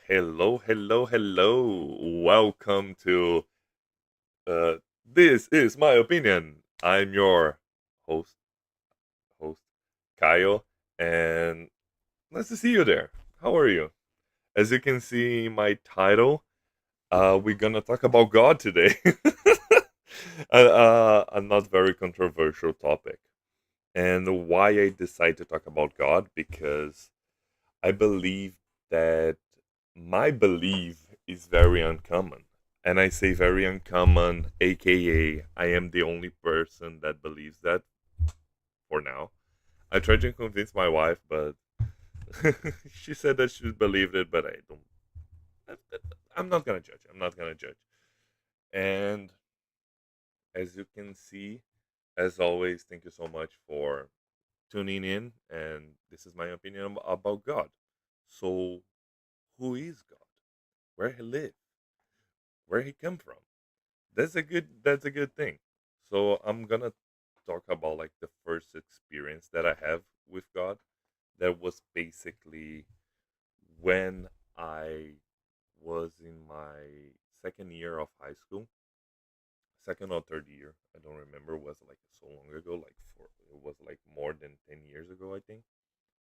Hello, hello, hello. Welcome to This Is My Opinion. I'm your host, host Kyle, and nice to see you there. How are you? As you can see in my title, we're gonna talk about God today. A not very controversial topic. And why I decide to talk about God because I believe that my belief is very uncommon. And I say very uncommon, aka I am the only person that believes that for now. I tried to convince my wife, but she said that she believed it, but I don't. I'm not gonna judge. I'm not gonna judge. And as you can see, as always, thank you so much for tuning in. And this is my opinion about God. So, who is God? Where he live? Where he come from? That's a good thing. So I'm gonna talk about like the first experience that I have with God. That was basically when I was in my second year of high school, second or third year. I don't remember. It was like so long ago. It was like more than 10 years ago, I think.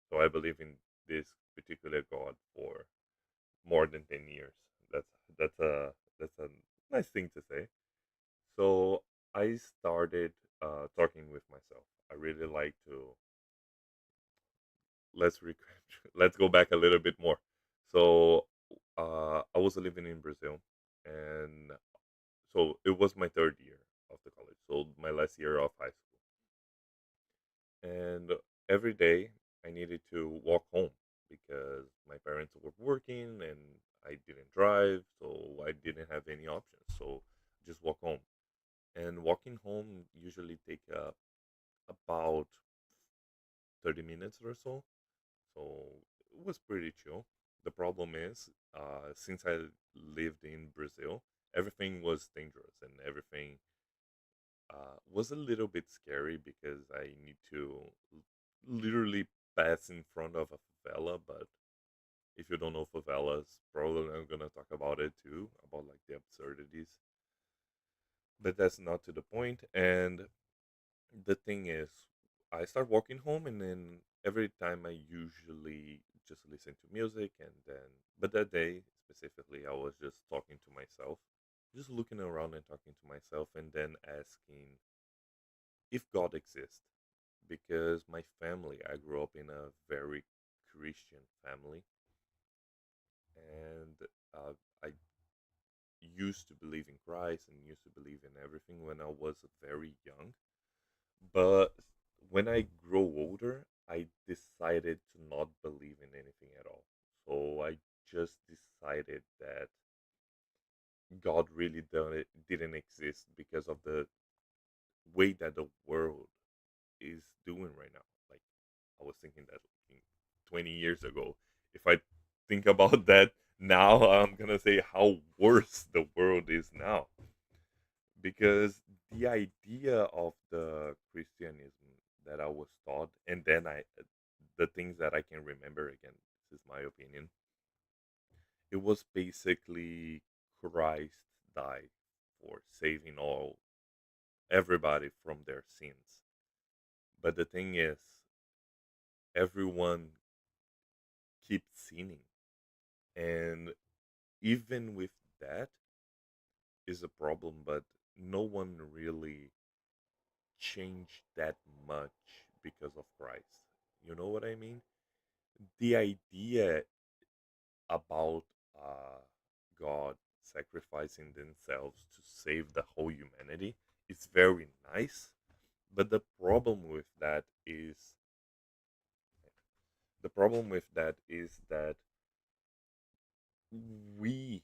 So I believe in this particular God for more than 10 years. That's that's a that's a nice thing to say. So I started talking with myself. I really like to let's rec- let's go back a little bit more. So I was living in Brazil, and so it was my third year of the college, so my last year of high school. And every day I needed to walk home because my parents were working and I didn't drive, so I didn't have any options. So just walk home. And walking home usually take about 30 minutes or so. So it was pretty chill. The problem is, since I lived in Brazil, everything was dangerous and everything was a little bit scary because I need to literally pass in front of a favela. But if you don't know favelas, probably I'm gonna talk about it too, about like the absurdities. But that's not to the point. And the thing is, I start walking home, and then every time I usually just listen to music, and then, but that day specifically, I was just talking to myself, just looking around and talking to myself, and then asking if God exists. Because my family, I grew up in a very Christian family, and I used to believe in Christ and used to believe in everything when I was very young. But when I grow older, I decided to not believe in anything at all. So I just decided that God really didn't exist because of the way that the world is doing right now. Like I was thinking that in 20 years ago. If I think about that now, I'm gonna say how worse the world is now. Because the idea of the Christianism that I was taught, and then the things that I can remember again, this is my opinion. It was basically Christ died for saving all everybody from their sins. But the thing is, everyone keeps sinning, and even with that is a problem. But no one really changed that much because of Christ. You know what I mean? The idea about uh, God sacrificing themselves to save the whole humanity is very nice, but the problem with that is that we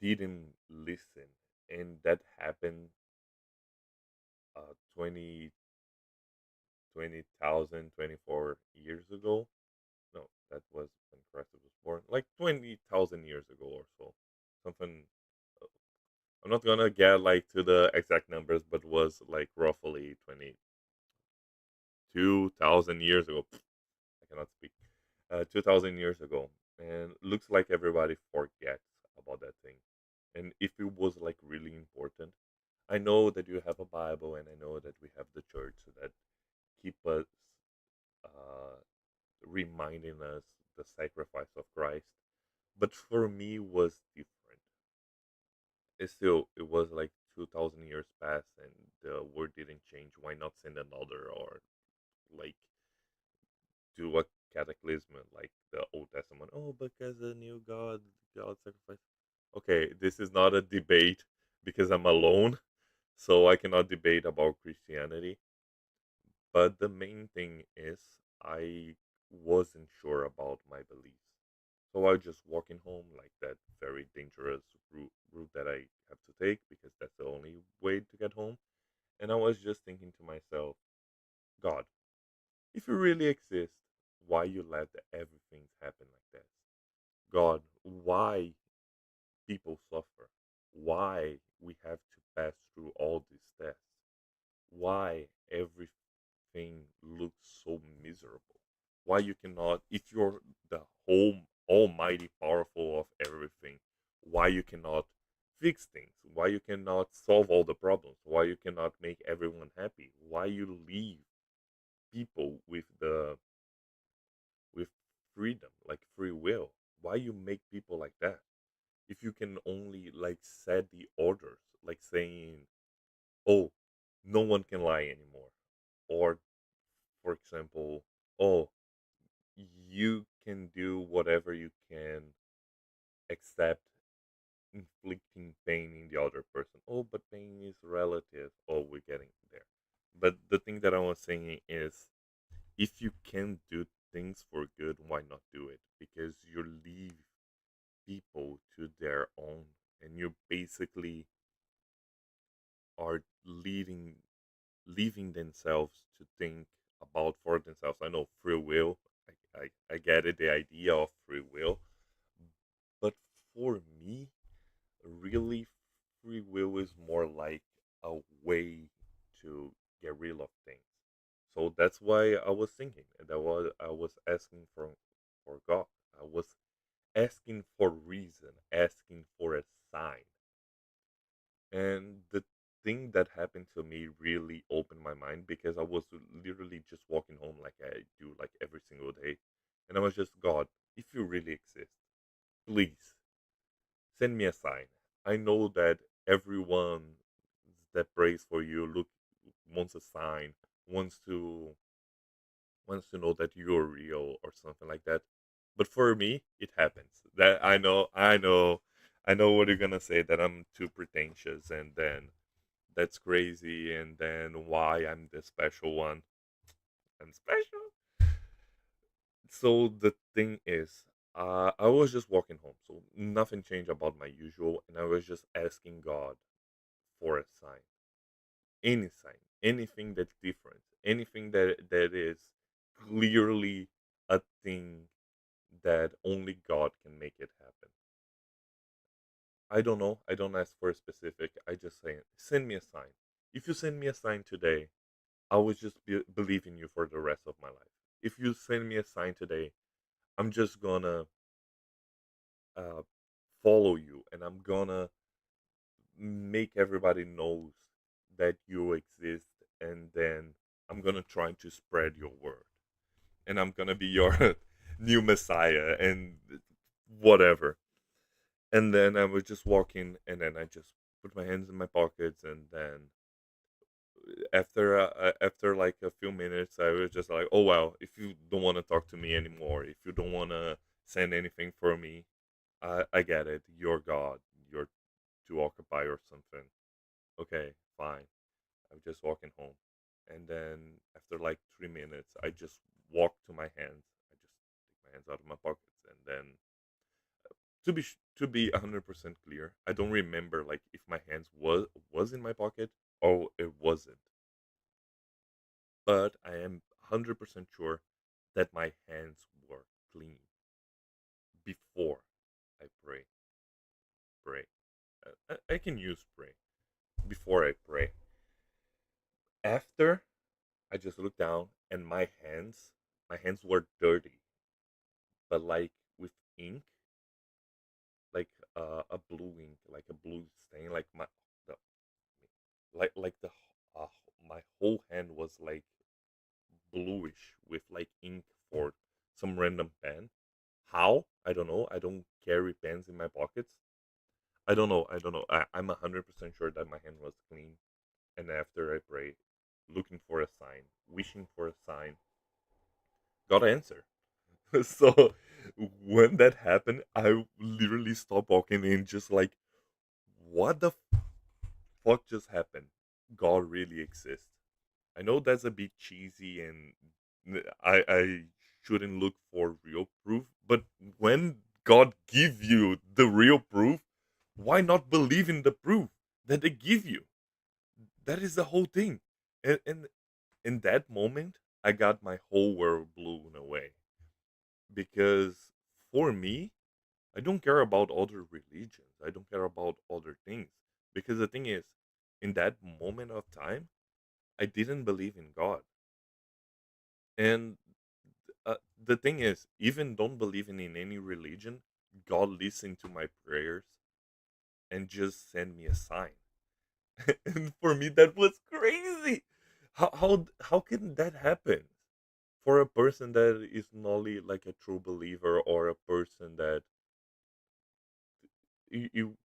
didn't listen, and that happened 20 20,000 24 years ago. No, that was when Christ was born, like 20,000 years ago or so. Something. uh, I'm not gonna get like to the exact numbers, but was like roughly 22,000 years ago. I cannot speak. 2,000 years ago. and looks like everybody forgets about that thing. And if it was like really important, I know that you have a Bible, and I know that we have the church that keep us uh, reminding us the sacrifice of Christ. But for me, was different. It's still, it was like 2,000 years past, and the word didn't change. Why not send another, or like do a cataclysm like the Old Testament? Oh, because the new God sacrifice. Okay, this is not a debate because I'm alone, so I cannot debate about Christianity. But the main thing is, I wasn't sure about my beliefs. So I was just walking home, like that very dangerous route that I have to take because that's the only way to get home. And I was just thinking to myself, God, if you really exist, why you let everything happen like this? God, why people suffer? Why we have to pass through all these tests? Why everything looks so miserable? Why you cannot, if you're the whole almighty powerful of everything, why you cannot fix things? Why you cannot solve all the problems? Why you cannot make everyone happy? Why you leave people with freedom, like free will? Why you make people like that? If you can only like set the orders, like saying, oh, no one can lie anymore, or for example, oh, you can do whatever you can except inflicting pain in the other person. Oh, but pain is relative. Oh, we're getting there. But the thing that I was saying is, if you can do things for good, why not do it? Because you leave people to their own, and you basically are leaving themselves to think about for themselves. I know free will. I get it, the idea of free will, but for me, really, free will is more like a way to get rid of things. So that's why I was thinking, and I was asking for God. I was asking for reason, asking for a sign. And the thing that happened to me really opened my mind because I was literally just walking home like I do like every single day. And I was just, God, if you really exist, please send me a sign. I know that everyone that prays for you wants a sign, wants to wants to know that you're real or something like that. But for me, it happens. That I know what you're gonna say, that I'm too pretentious, and then that's crazy, and then why I'm the special one. I'm special. So the thing is, I was just walking home, so nothing changed about my usual, and I was just asking God for a sign, anything that's different, anything that is clearly a thing that only God can make it happen. I don't know. I don't ask for a specific. I just say, send me a sign. If you send me a sign today, I will just believe in you for the rest of my life. If you send me a sign today, I'm just gonna uh, follow you, and I'm gonna make everybody knows that you exist, and then I'm gonna try to spread your word, and I'm gonna be your new messiah and whatever. And then I was just walking, and then I just put my hands in my pockets, and then after like a few minutes, I was just like, oh well, if you don't want to talk to me anymore, if you don't want to send anything for me, I get it, you're God, you're too occupied or something. Okay, fine. I'm just walking home, and then after like 3 minutes, I just walk to my hands. I just take my hands out of my pockets, and then to be 100% clear, I don't remember like if my hands was in my pocket or it wasn't, but I am 100% sure that my hands were clean before I pray. I can use pray before I pray. After, I just looked down, and my hands were dirty, but like with ink, like a blue ink, like a blue stain, like the, like the uh, my whole hand was like bluish with like ink for some random pen. How? I don't know. I don't carry pens in my pockets. I don't know. I don't know. I'm 100% sure that my hand was clean. And after I prayed, looking for a sign, wishing for a sign, got an answer. So when that happened, I literally stopped walking and just like, what the fuck just happened? God really exists. I know that's a bit cheesy and I shouldn't look for real proof, but when God give you the real proof, why not believe in the proof that they give you? That is the whole thing. And in that moment, I got my whole world blown away because for me, I don't care about other religions. I don't care about other things because the thing is, in that moment of time, I didn't believe in God. And the thing is, even don't believe in any religion, God listened to my prayers and just sent me a sign. And for me, that was crazy. How can that happen for a person that is not only like a true believer or a person that you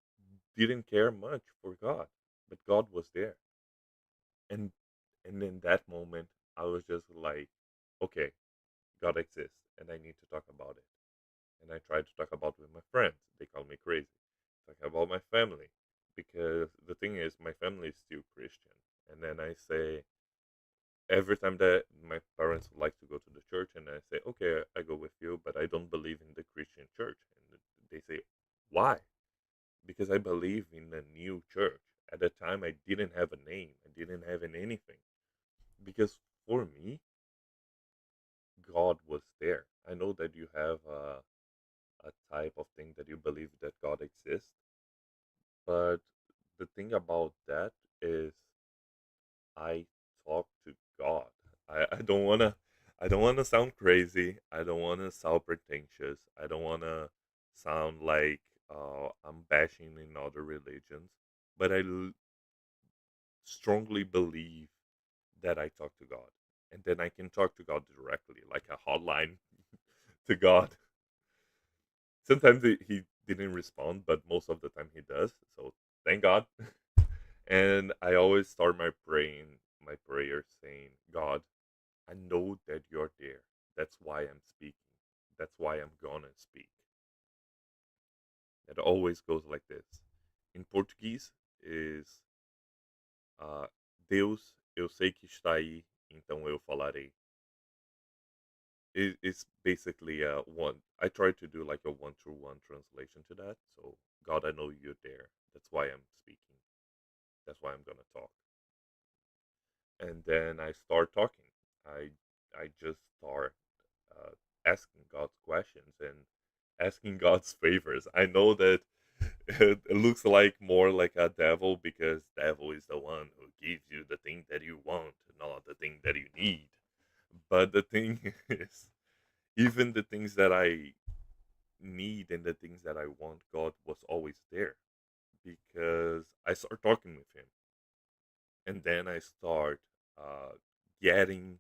didn't care much for God, but God was there, and in that moment, I was just like, okay, God exists, and I need to talk about it. And I tried to talk about it with my friends. They call me crazy. Talk about my family, because the thing is, my family is still Christian, and then I say every time that my parents would like to go to the church, and I say, okay, I go with you, but I don't believe in the Christian church, and they say, why? Because I believe in a new church. At the time, I didn't have a name. I didn't have anything. Because for me, God was there. I know that you have a type of thing that you believe that God exists, but the thing about that is I talk to God. I don't wanna sound crazy. I don't wanna sound pretentious. I don't wanna sound like I'm bashing in other religions. But strongly believe that I talk to God. And then I can talk to God directly, like a hotline to God. Sometimes he didn't respond, but most of the time he does. So thank God. And I always start my prayer saying, God, I know that you're there. That's why I'm speaking. That's why I'm gonna speak. It always goes like this. In Portuguese is Deus, eu sei que está aí, então eu falarei. It's basically one. I try to do like a one-to-one translation to that. So God, I know you're there. That's why I'm speaking. That's why I'm gonna talk. And then I start talking. I I just start uh, asking God's questions and asking God's favors. I know that it looks like more like a devil because devil is the one who gives you the thing that you want, not the thing that you need. But the thing is, even the things that I need and the things that I want, God was always there because I start talking with Him, and then I start uh, getting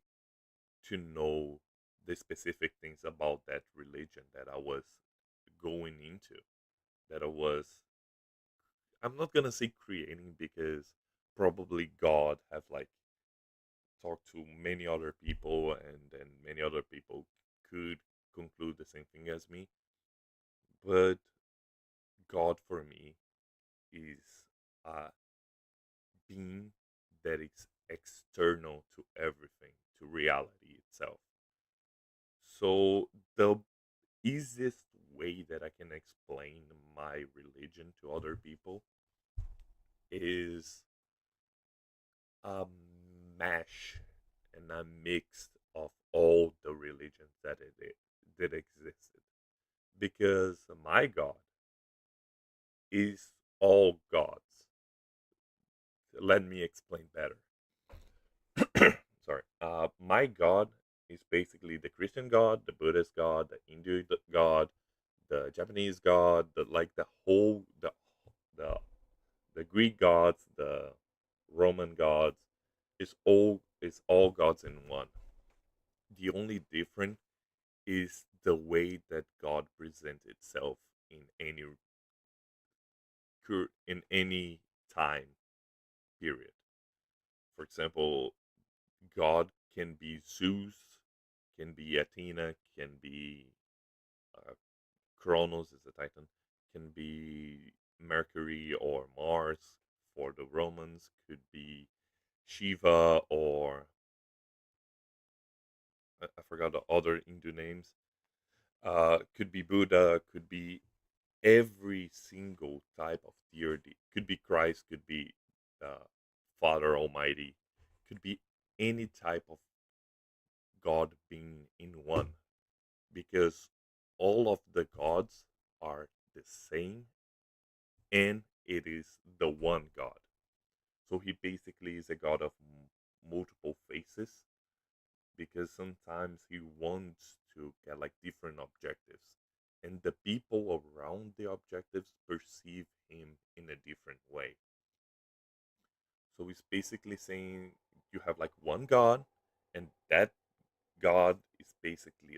to know the specific things about that religion that I was going into. That I was, I'm not gonna say creating because probably God have like talked to many other people, and then many other people could conclude the same thing as me. But God for me is a being that is external to everything, to reality itself. So the easiest way that I can explain my religion to other people is a mash and a mix of all the religions that existed. Because my God is all gods. Let me explain better. Sorry. My God is basically the Christian God, the Buddhist God, the Hindu God, the Japanese god, the whole the the Greek gods, the Roman gods, is all gods in one. The only difference is the way that God presents itself in any time period. For example, God can be Zeus, can be Athena, can be uh, Kronos is the Titan, can be Mercury or Mars for the Romans, could be Shiva or I forgot the other Hindu names. Could be Buddha, could be every single type of deity. Could be Christ, could be uh, Father Almighty, could be any type of God being in one, because all of the gods are the same, and it is the one God. So he basically is a god of multiple faces, because sometimes he wants to get like different objectives, and the people around the objectives perceive him in a different way. So he's basically saying you have like one god, and that god is basically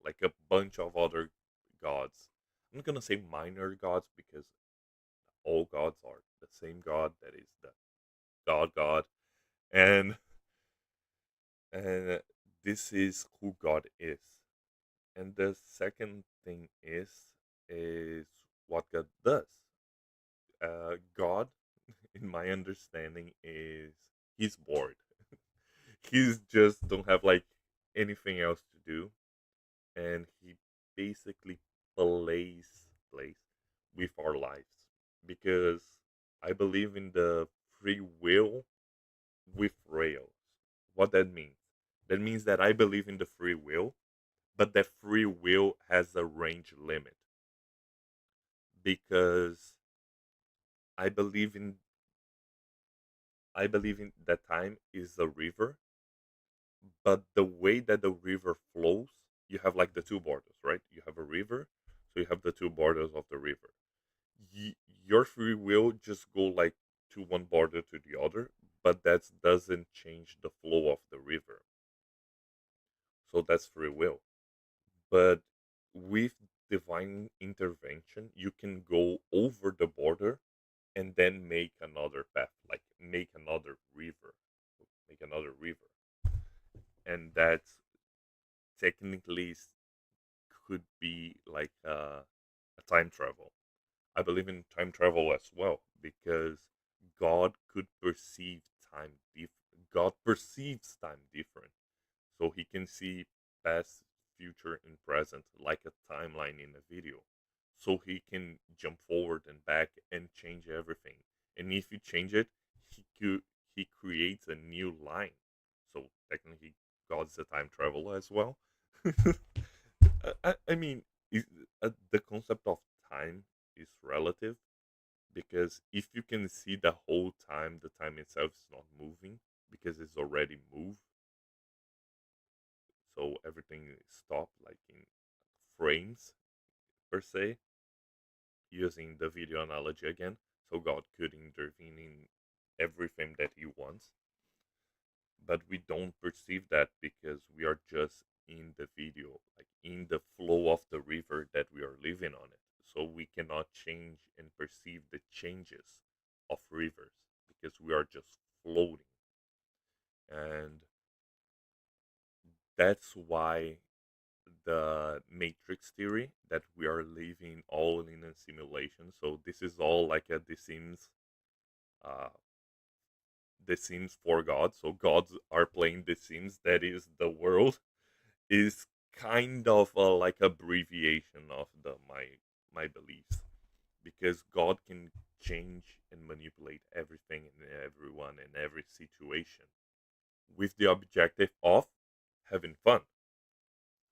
like a bunch of other gods. I'm not gonna say minor gods, because all gods are the same god, that is the god, and and this is who God is. And the second thing is what God does. God, in my understanding, is he's bored. He's just don't have like anything else to do, and he basically plays with our lives, because I believe in the free will with rails. What that means? That means that I believe in the free will, but that free will has a range limit, because I believe in I believe in that time is a river, but the way that the river flows, you have like the two borders, right? You have a river, so you have the two borders of the river. Your free will just go like to one border to the other, but that doesn't change the flow of the river. So that's free will. But with divine intervention, you can go over the border and then make another path, like make another river, and that's technically could be like a time travel. I believe in time travel as well, because God could perceive time God perceives time different, so he can see past, future, and present like a timeline in a video. So he can jump forward and back and change everything. And if you change it, he creates a new line. So technically, God's a time traveler as well. I mean, is, the concept of time is relative, because if you can see the whole time, the time itself is not moving because it's already moved. So everything is stopped, like in frames per se, using the video analogy again. So God could intervene in everything that He wants, but we don't perceive that because we are just in the video, like in the flow of the river that we are living on it. So we cannot change and perceive the changes of rivers because we are just floating. And that's why the matrix theory that we are living all in a simulation. So this is all like a uh the Sims for God. So gods are playing the Sims, that is the world, is kind of like abbreviation of the my beliefs, because God can change and manipulate everything and everyone in every situation with the objective of having fun.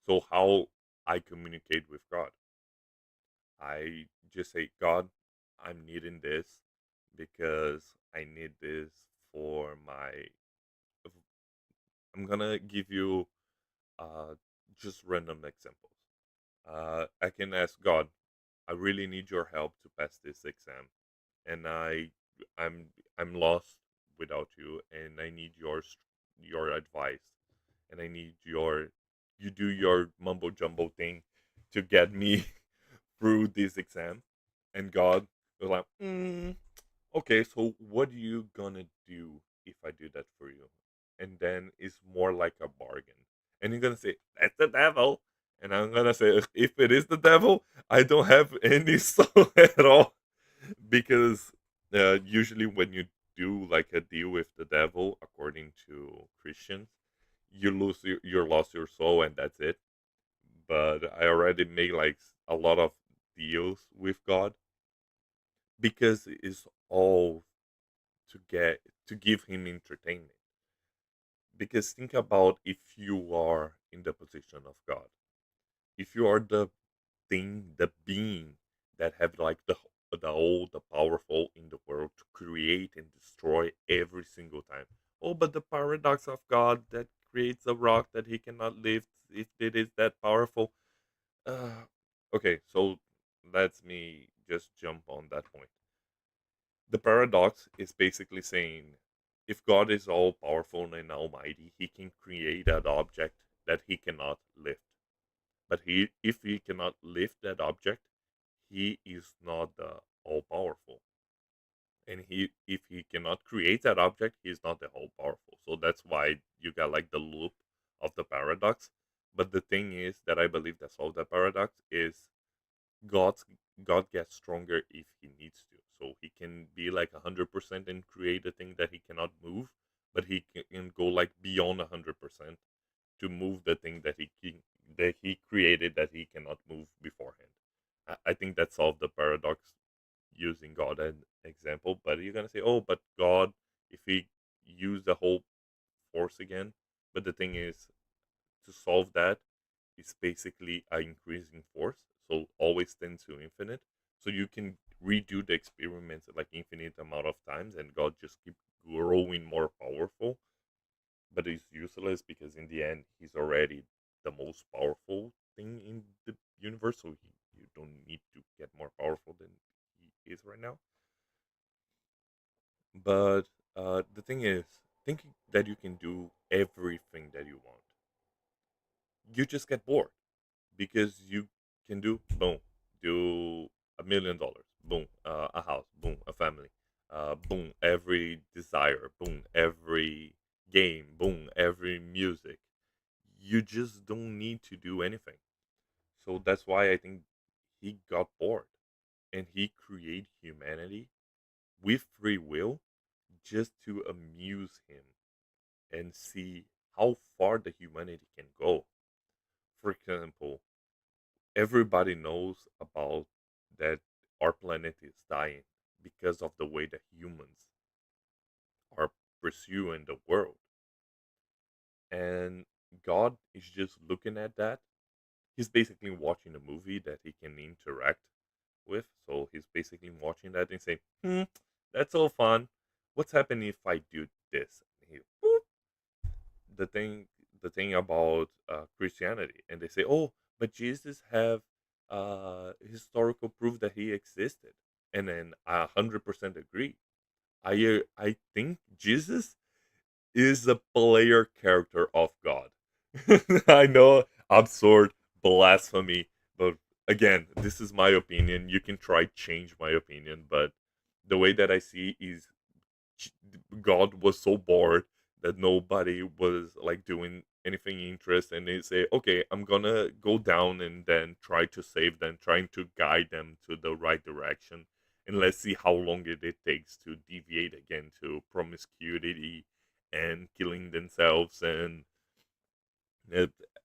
So how I communicate with God, I just say, God, I'm needing this because I need this for my. I'm gonna give you just random examples. I can ask God, I really need your help to pass this exam, and I'm I'm lost without you, and I need your advice, and I need you do your mumbo jumbo thing to get me through this exam. And God was like, okay, so what are you gonna do if I do that for you? And then it's more like a bargain. And you're gonna say, that's the devil. And I'm gonna say, if it is the devil, I don't have any soul at all. Because usually when you do like a deal with the devil, according to Christians, you you lost your soul and that's it. But I already made like a lot of deals with God because it's all to give him entertainment. Because think about if you are in the position of God, if you are the being that have like the all the powerful in the world to create and destroy every single time. Oh, but the paradox of God that creates a rock that he cannot lift if it is that powerful. Uh, okay, so let me just jump on that point. The paradox is basically saying if God is all powerful and almighty, he can create an object that he cannot lift. But if he cannot lift that object, he is not the all powerful. And if he cannot create that object, he is not the all powerful. So that's why you got like the loop of the paradox. But the thing is that I believe that solves the paradox is God's God gets stronger if he needs to. So he can be like 100% and create a thing that he cannot move, but he can go like beyond 100% to move the thing that he created that he cannot move beforehand. I think that solved the paradox using God as an example. But you're gonna say, oh, but God, if he used the whole force again, but the thing is, to solve that is basically an increasing force, so always tends to infinite. So you can redo the experiments like infinite amount of times, and God just keep growing more powerful. But it's useless because in the end, he's already the most powerful thing in the universe. So you don't need to get more powerful than he is right now. But the thing is, thinking that you can do everything that you want, you just get bored because you can do boom, do $1 million, boom, a house, boom, a family, boom, every desire, boom, every game, boom, every music. You just don't need to do anything. So that's why I think he got bored and he created humanity with free will just to amuse him and see how far the humanity can go. For example, everybody knows about that our planet is dying because of the way that humans are pursuing the world. And God is just looking at that. He's basically watching a movie that he can interact with. So he's basically watching that and saying, that's all fun. What's happening if I do this? And the thing the thing about Christianity, and they say, "Oh, but Jesus have historical proof that he existed," and then I 100% agree. I think Jesus is a player character of God. I know, absurd blasphemy, but again, this is my opinion. You can try change my opinion, but the way that I see is God was so bored that nobody was like doing anything interesting, and they say, okay, I'm gonna go down and then try to save them, trying to guide them to the right direction, and let's see how long it takes to deviate again to promiscuity and killing themselves and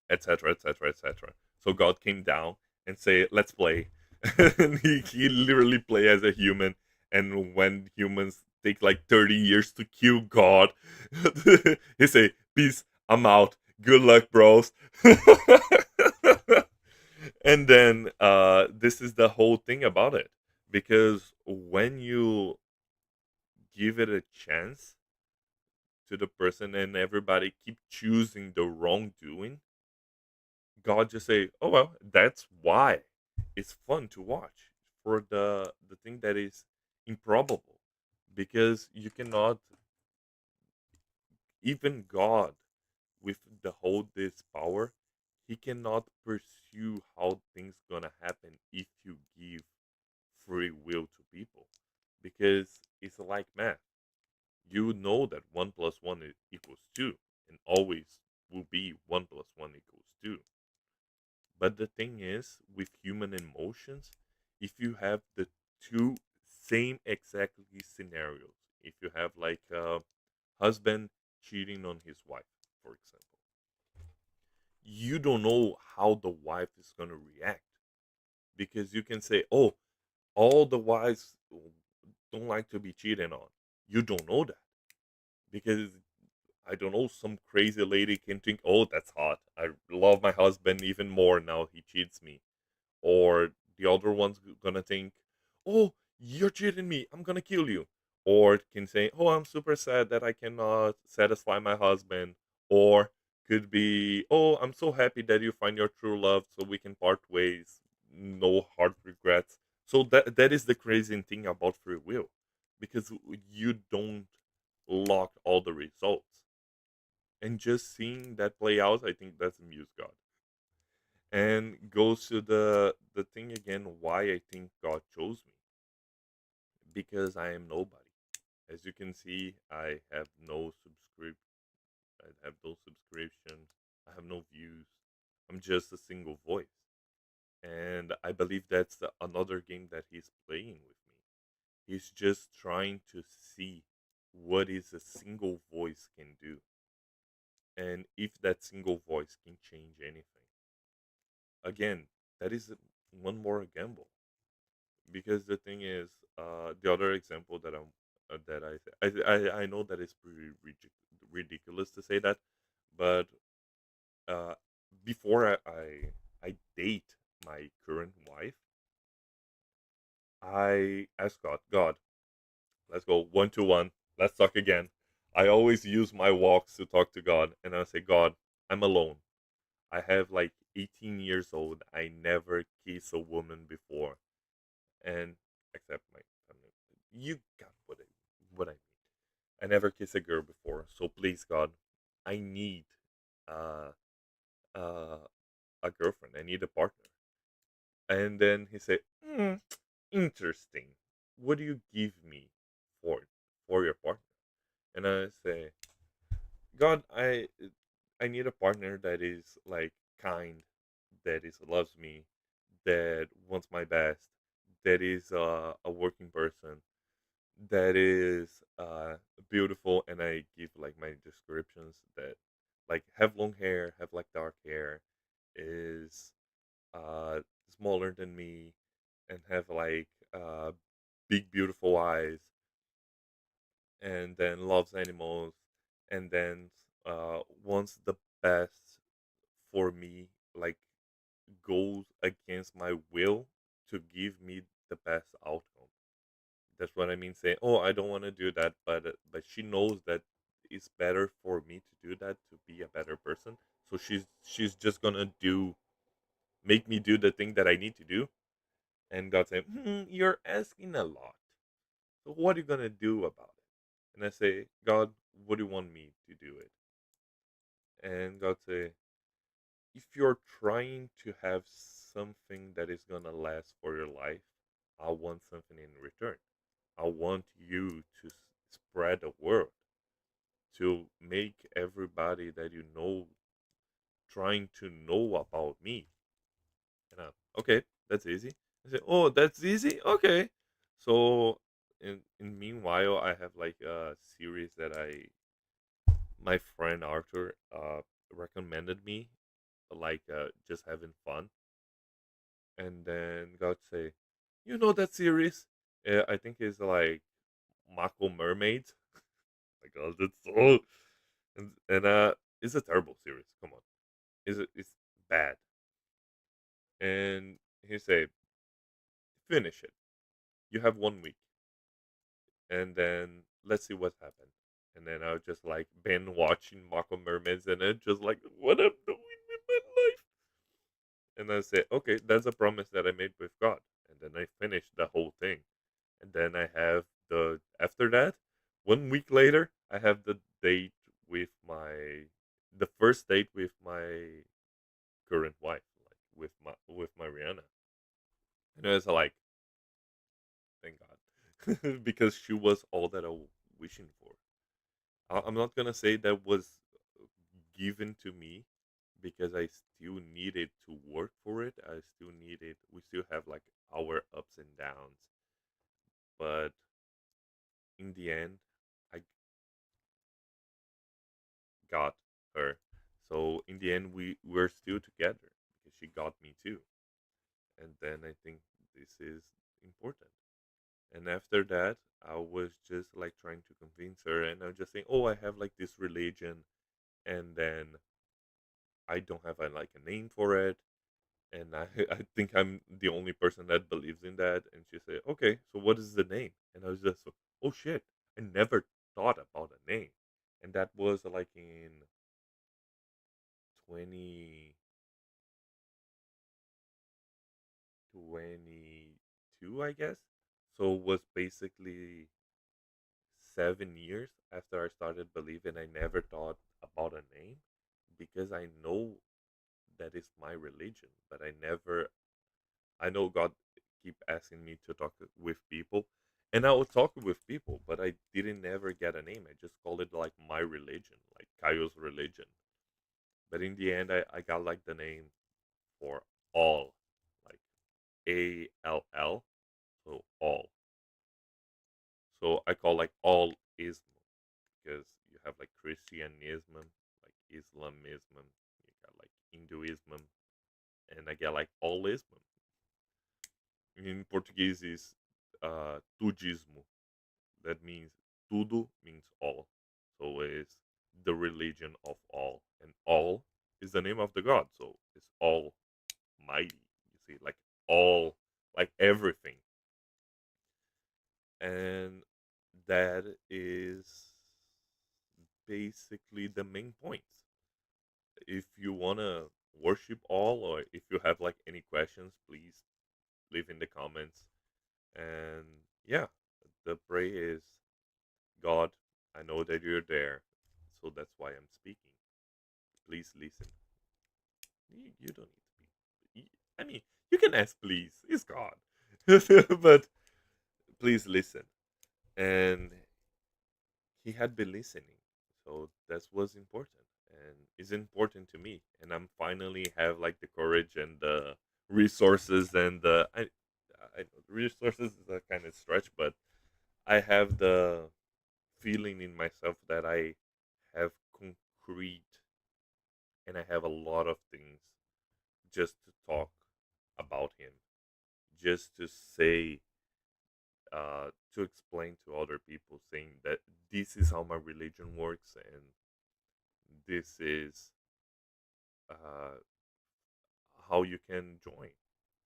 etc etc etc. So God came down and say, let's play. And he literally play as a human, and when humans take like 30 years to kill God, he say, peace, I'm out, good luck, bros. And then this is the whole thing about it, because when you give it a chance to the person and everybody keep choosing the wrongdoing, God just say, "Oh well, that's why it's fun to watch for the thing that is improbable, because you cannot even God with the whole this power, he cannot pursue how things gonna happen if you give free will to people, because it's like math. You know that one plus one equals two, and always will be one plus one equals two. But the thing is, with human emotions, if you have the two same exactly scenarios, if you have like a husband cheating on his wife, for example, you don't know how the wife is going to react, because you can say, oh, all the wives don't like to be cheated on. You don't know that, because I don't know, some crazy lady can think, oh, that's hot. I love my husband even more now he cheats me. Or the other one's gonna think, "Oh, you're cheating me. I'm gonna kill you." Or it can say, "Oh, I'm super sad that I cannot satisfy my husband." Or could be, "Oh, I'm so happy that you find your true love, so we can part ways. No hard regrets." So that is the crazy thing about free will, because you don't lock all the results, and just seeing that play out, I think that's amuse God, and goes to the thing again, why I think God chose me, because I am nobody. As you can see, I have no subscript I have no subscriptions, I have no views. I'm just a single voice. And I believe that's another game that he's playing with me. He's just trying to see what is a single voice can do, and if that single voice can change anything. Again, that is one more gamble, because the thing is, the other example that I know that it's pretty ridiculous to say that, but uh, before I date my current wife, I ask God, let's go 1-to-1, let's talk again. I always use my walks to talk to God, and I say, God, I'm alone. I have like 18 years old. I never kissed a woman before, and except my family. You got what I mean. I never kissed a girl before, so please God, I need uh, uh, a girlfriend. I need a partner. And then he said, interesting. What do you give me for your partner? And I say, God, I need a partner that is like kind, that is loves me, that wants my best, that is a working person, that is beautiful. And I give like my descriptions, that like have long hair, have like dark hair, is uh smaller than me, and have like big beautiful eyes, and then loves animals, and then wants the best for me, like goes against my will to give me the best outcome. That's what I mean saying, "Oh, I don't want to do that," but she knows that it's better for me to do that, to be a better person. So she's just gonna make me do the thing that I need to do. And God said, "You're asking a lot. So what are you gonna do about it?" And I say, "God, what do you want me to do it?" And God say, "If you're trying to have something that is gonna last for your life, I want something in return. I want you to spread the word, to make everybody that you know trying to know about me." And okay, that's easy. I say, "Oh, that's easy. Okay." So in meanwhile, I have like a series that I my friend Arthur recommended me, like just having fun. And then God say, "You know that series? I think it's like Mako Mermaids." My God, that's so and it's a terrible series. Come on, it's bad. And he say, "Finish it. You have 1 week, and then let's see what happened." And then I was just like been watching Mako Mermaids, and it just like what I'm doing with my life. And I say, okay, that's a promise that I made with God. And then I finish the whole thing. And then I have the after that, 1 week later, I have the date with my the first date with my current wife, like with my Rihanna. And it was like, thank God, because she was all that I was wishing for. I'm not gonna say that was given to me because I still needed to work for it. I still needed. We still have like our ups and downs, but in the end, I got her. So in the end, we're still together because she got me too. And then I think this is important. And after that, I was just like trying to convince her, and I was just saying, "Oh, I have like this religion, and then I don't have like a name for it, and I I think I'm the only person that believes in that." And she said, "Okay, so what is the name?" And I was just, "Oh shit, I never thought about a name," and that was like in 2022, I guess. So it was basically 7 years after I started believing. I never thought about a name because I know that is my religion, but I know God keep asking me to talk with people, and I will talk with people, but I didn't never get a name. I just called it like my religion, like Caio's religion. But in the end, I got like the name for all, like ALL, so all. So I call like all ism because you have like Christianism, like Islamism, you got like Hinduism, and I get like allism. In Portuguese is tudismo. That means tudo means all. So it's the religion of all, and all is the name of the God. So it's all mighty. You see, like all, like everything, and that is basically the main points. If you wanna worship all, or if you have like any questions, please leave in the comments. And yeah, the pray is, God, I know that you're there, so that's why I'm speaking. Please listen. You don't need to be. I mean, you can ask, please. It's God, but please listen. And he had been listening, so that was important, and is important to me. And I'm finally have like the courage and the resources and I resources is a kind of stretch, but I have the feeling in myself that I have concrete and I have a lot of things just to talk about him, just to say, to explain to other people, saying that this is how my religion works and this is uh, how you can join.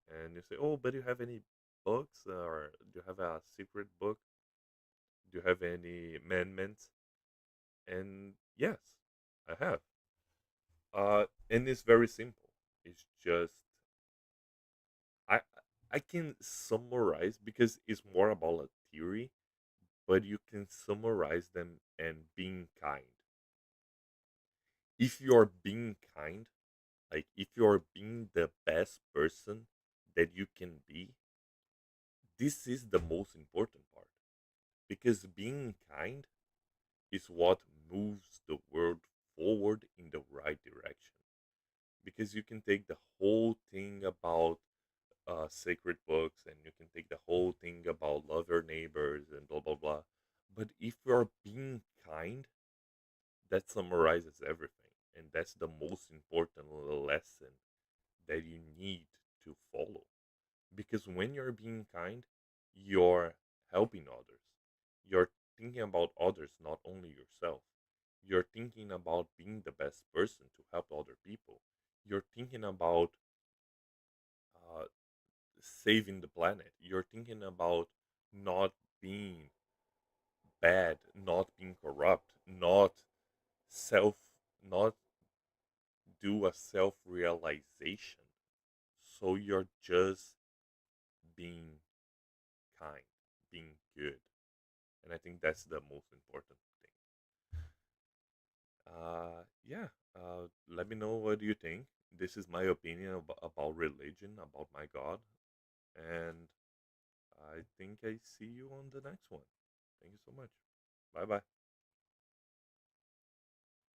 And you say, oh, but do you have any books or do you have a secret book? Do you have any amendments? And yes, I have. And it's very simple. It's just I I can summarize because it's more about a theory, but you can summarize them and being kind. If you're being kind, like if you're being the best person that you can be, this is the most important part because being kind is what moves the world forward in the right direction. Because you can take the whole thing about sacred books and you can take the whole thing about love your neighbors and blah blah blah, but if you're being kind, that summarizes everything, and that's the most important lesson that you need to follow. Because when you're being kind, you're helping others. You're thinking about others, not only yourself. You're thinking about being the best person to help other people. You're thinking about uh, saving the planet. You're thinking about not being bad, not being corrupt, self, not do a self realization. So you're just being kind, being good. And I think that's the most important thing. Yeah. Let me know what you think. This is my opinion about religion, about my God. And I think I see you on the next one. Thank you so much. Bye bye.